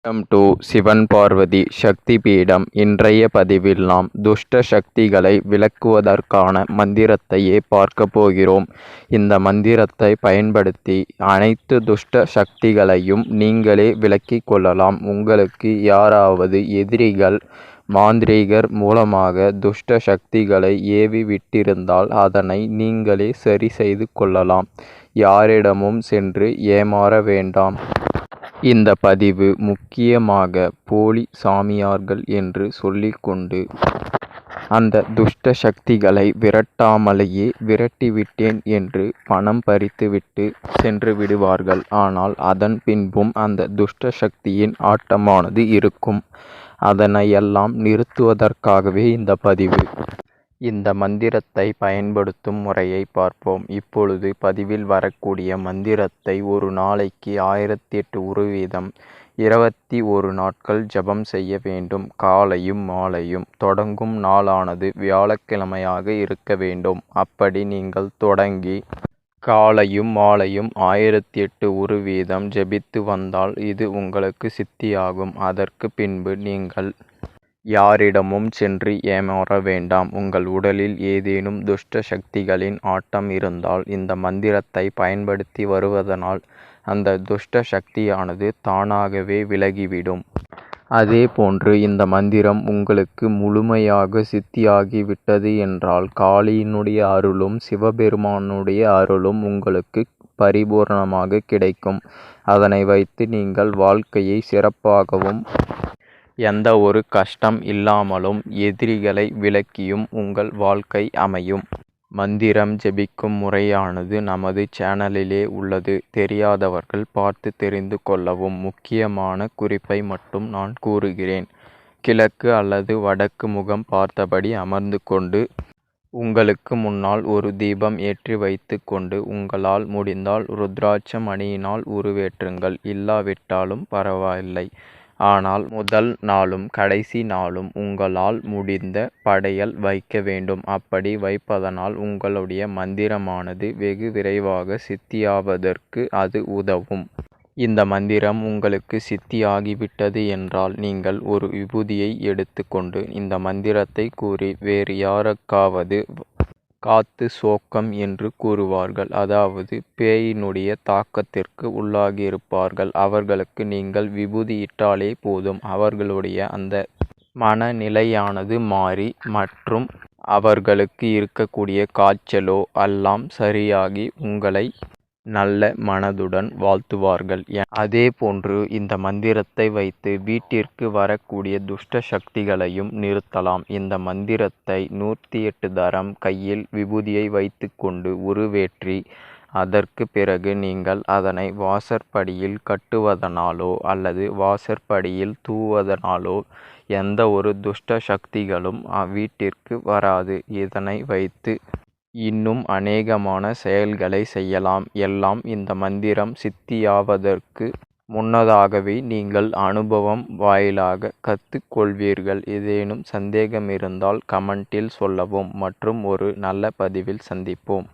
Welcome to Sivan Parvati சக்தி பீடம். இன்றைய பதிவில் நாம் துஷ்ட சக்திகளை விலக்குவதற்கான மந்திரத்தையே பார்க்க போகிறோம். இந்த மந்திரத்தை பயன்படுத்தி அனைத்து துஷ்ட சக்திகளையும் நீங்களே விலக்கிக் கொள்ளலாம். உங்களுக்கு யாராவது எதிரிகள் மாந்திரீகர் மூலமாக துஷ்ட சக்திகளை ஏவி விட்டிருந்தால் அதனை நீங்களே சரி செய்து கொள்ளலாம். யாரிடமும் சென்று ஏமாற வேண்டாம். இந்த பதிவு முக்கியமாக போலி சாமியார்கள் என்று சொல்லிக்கொண்டு அந்த துஷ்ட சக்திகளை விரட்டாமலேயே விரட்டிவிட்டேன் என்று பணம் பறித்துவிட்டு சென்று விடுவார்கள். ஆனால் அதன் பின்பும் அந்த துஷ்ட சக்தியின் ஆட்டமானது இருக்கும். அதனையெல்லாம் நிறுத்துவதற்காகவே இந்த பதிவு. இந்த மந்திரத்தை பயன்படுத்தும் முறையை பார்ப்போம். இப்பொழுது பதிவில் வரக்கூடிய மந்திரத்தை ஒரு நாளைக்கு 1008 உரு வீதம் 21 நாட்கள் ஜபம் செய்ய வேண்டும். காலையும் மாலையும். தொடங்கும் நாளானது வியாழக்கிழமையாக இருக்க வேண்டும். அப்படி நீங்கள் தொடங்கி காலையும் மாலையும் 1008 உரு வீதம் ஜபித்து வந்தால் இது உங்களுக்கு சித்தியாகும். அதற்கு பின்பு நீங்கள் யாரிடமும் சென்று ஏமாற வேண்டாம். உங்கள் உடலில் ஏதேனும் துஷ்ட சக்திகளின் ஆட்டம் இருந்தால் இந்த மந்திரத்தை பயன்படுத்தி வருவதனால் அந்த துஷ்ட சக்தியானது தானாகவே விலகிவிடும். அதே போன்று இந்த மந்திரம் உங்களுக்கு முழுமையாக சித்தியாகிவிட்டது என்றால் காளியினுடைய அருளும் சிவபெருமானுடைய அருளும் உங்களுக்கு பரிபூர்ணமாக கிடைக்கும். அதனை வைத்து நீங்கள் வாழ்க்கையை சிறப்பாகவும் எந்த ஒரு கஷ்டம் இல்லாமலும் எதிரிகளை விலக்கியும் உங்கள் வாழ்க்கை அமையும். மந்திரம் ஜெபிக்கும் முறையானது நமது சேனலிலே உள்ளது. தெரியாதவர்கள் பார்த்து தெரிந்து கொள்ளவும். முக்கியமான குறிப்பை மட்டும் நான் கூறுகிறேன். கிழக்கு அல்லது வடக்கு முகம் பார்த்தபடி அமர்ந்து கொண்டு உங்களுக்கு முன்னால் ஒரு தீபம் ஏற்றி வைத்து கொண்டு உங்களால் முடிந்தால் ருத்ராட்ச மணியினால் உருவேற்றுங்கள். இல்லாவிட்டாலும் பரவாயில்லை. ஆனால் முதல் நாளும் கடைசி நாளும் உங்களால் முடிந்த படையல் வைக்க வேண்டும். அப்படி வைப்பதனால் உங்களுடைய மந்திரமானது வெகு விரைவாக சித்தியாவதற்கு அது உதவும். இந்த மந்திரம் உங்களுக்கு சித்தியாகிவிட்டது என்றால் நீங்கள் ஒரு விபூதியை எடுத்து கொண்டு இந்த மந்திரத்தை கூறி வேறு யாருக்காவது காத்து சோக்கம் என்று கூறுவார்கள். அதாவது பேயினுடைய தாக்கத்திற்கு உள்ளாகியிருப்பார்கள். அவர்களுக்கு நீங்கள் விபூதி இட்டாலே போதும். அவர்களுடைய அந்த மனநிலையானது மாறி மற்றும் அவர்களுக்கு இருக்கக்கூடிய காய்ச்சலோ எல்லாம் சரியாகி உங்களை நல்ல மனதுடன் வாழ்த்துவார்கள். அதே போன்று இந்த மந்திரத்தை வைத்து வீட்டிற்கு வரக்கூடிய துஷ்ட சக்திகளையும் நிறுத்தலாம். இந்த மந்திரத்தை 108 தரம் கையில் விபூதியை வைத்து கொண்டு உருவேற்றி அதற்கு பிறகு நீங்கள் அதனை வாசற்படியில் கட்டுவதனாலோ அல்லது வாசற்படியில் தூவதனாலோ எந்த ஒரு துஷ்ட சக்திகளும் வீட்டிற்கு வராது. இதனை வைத்து இன்னும் அநேகமான செயல்களை செய்யலாம். எல்லாம் இந்த மந்திரம் சித்தியாவதற்கு முன்னதாகவே நீங்கள் அனுபவம் வாயிலாக கற்றுக்கொள்வீர்கள். ஏதேனும் சந்தேகம் இருந்தால் கமெண்டில் சொல்லவும். மற்றும் ஒரு நல்ல பதிவில் சந்திப்போம்.